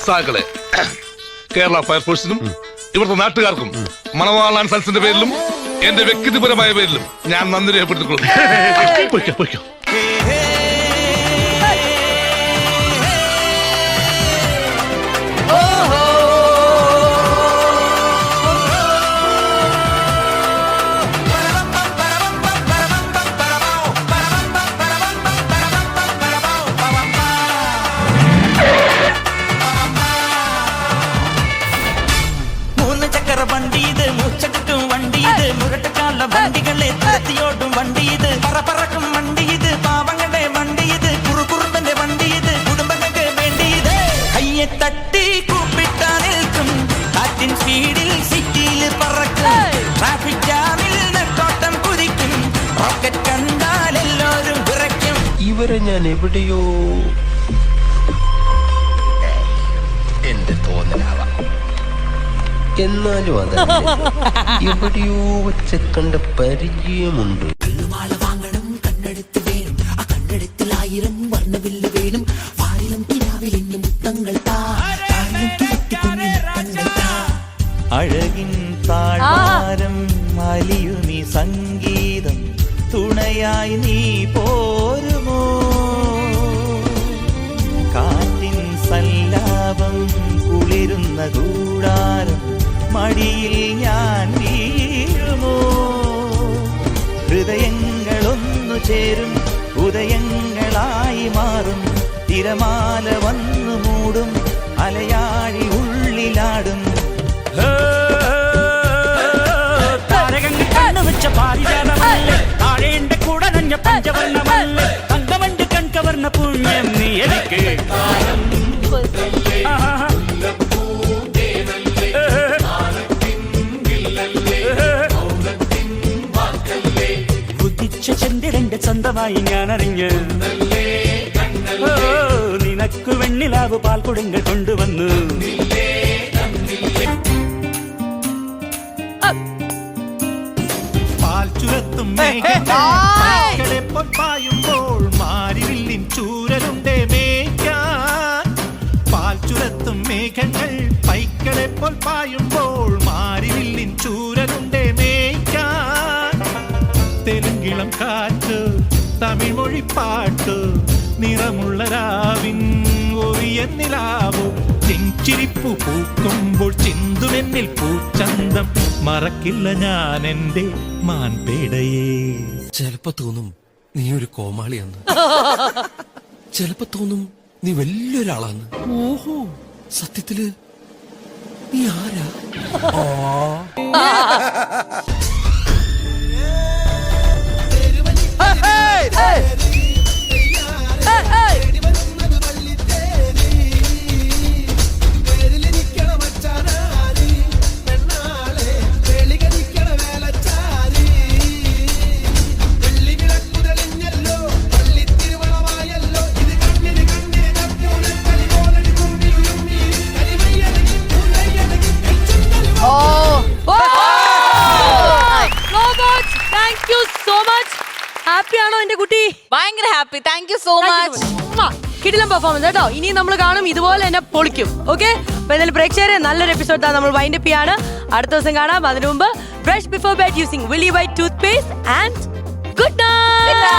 സാകളെ കേരള ഫയർഫോഴ്സിനും ഇവിടുത്തെ നാട്ടുകാർക്കും മണവാളാൻ സൽസിന്റെ പേരിലും എന്റെ വ്യക്തിപരമായ പേരിലും ഞാൻ നന്ദി രേഖപ്പെടുത്തിക്കൊള്ളുന്നു. വണ്ടികളെ തരത്തിയോടും വണ്ടി ഇത് പറക്കും വണ്ടി ഇത് പാവങ്ങളുടെ വണ്ടി ഇത് കുറുകുറുമ്പന്റെ വണ്ടി ഇത് കുടുംബങ്ങൾക്ക് വേണ്ടി ഇത് കയ്യെ തട്ടി കൂപ്പിട്ടാ നിൽക്കും കാറ്റിൻ സ്പീഡിൽ സിറ്റിയിൽ പറക്കും ട്രാഫിക് ജാമിൽ നെട്ടോട്ടം കുതിക്കും റോക്കറ്റ് കണ്ടാൽ എല്ലാവരും വിറയ്ക്കും. ഇവരെ ഞാൻ എവിടെയോ എന്റെ തോന്നലാവാം, എന്നാലും അതല്ല എവിടെയോ വെച്ച കണ്ട പരിചയമുണ്ട്. വാങ്ങണം കണ്ണെടുത്ത് വേണം ആ കണ്ണെടുത്തിൽ 1000 വർണ്ണവില്ല് വേണം വാരിലും കിനാവിലും മുത്തങ്ങൾ അഴകിൻ താഴ്വാരം അലിയുമീ സംഗീതം തുണയായി നീ പോരുമോ കാറ്റിൻ സല്ലാപം കുളിരുന്ന കൂടാരം മടിയിൽ ഞാൻ വീഴുമോ ഹൃദയങ്ങളൊന്നു ചേരും ഉദയങ്ങളായി മാറും തിരമാല വന്നു മൂടും അലയാഴി ഉള്ളിലാടും താരകങ്ങൾ കണ്ണുവെച്ച പാരിജാതമല്ലേ താഴേണ്ട കൂടെ നഞ്ഞ പഞ്ചവർണ്ണമല്ലേ തങ്കമണ്ട് കൺകവർണ്ണ പുണ്യം നീ എനിക്ക് ചെന്തിരന്റെ സ്വന്തമായി ഞാൻ അറിഞ്ഞ് നിനക്ക് വെണ്ണിലാവ് പാൽക്കുടങ്ങൾ കൊണ്ടുവന്നു പാൽ ചുരത്തും പായുമ്പോൾ മാരിവില്ലിൻ ചൂരലുണ്ടേ മേയ്ക്കാൻ പാൽ ചുരത്തും മേഘങ്ങൾ പൈക്കളെ പോൽ പായുമ്പോൾ മാരിവില്ലിൻ ചൂരലുണ്ടേ മേയ്ക്കാൻ തെലുങ്കിളം കാറ്റ് തമിഴ് മൊഴി പാട്ട് നിറമുള്ള രാവിൻ ഒവിയന്നിലാവോ ചെഞ്ചിരിപ്പു പൂക്കുമ്പോൾ ചിന്തുമെന്നിൽ പൂച്ചന്തം മറക്കില്ല ഞാൻ എന്റെ മാൻപേടയെ. ചിലപ്പോ തോന്നും നീ ഒരു കോമാളിയാന്ന്, ചിലപ്പോ തോന്നും നീ വലിയൊരാളാന്ന്. ഓഹോ, സത്യത്തില് നീ ആരാ? ഹാപ്പിയാണോ എന്റെ കുട്ടി? ഭയങ്കര happy. Thank you so much. കിടിലം പെർഫോമൻസ് കേട്ടോ. ഇനി നമ്മൾ കാണും ഇതുപോലെ തന്നെ പൊളിക്കും. ഓക്കെ, അപ്പൊ എന്തായാലും പ്രേക്ഷകരെ നല്ലൊരു എപ്പിസോഡ് നമ്മൾ വൈൻഡ് അപ്പ് ചെയ്യാണ്. അടുത്ത ദിവസം കാണാം. അതിനു മുമ്പ് ബ്രഷ് ബിഫോർ ബെഡ് യൂസിംഗ് വില്ലി white toothpaste and good night.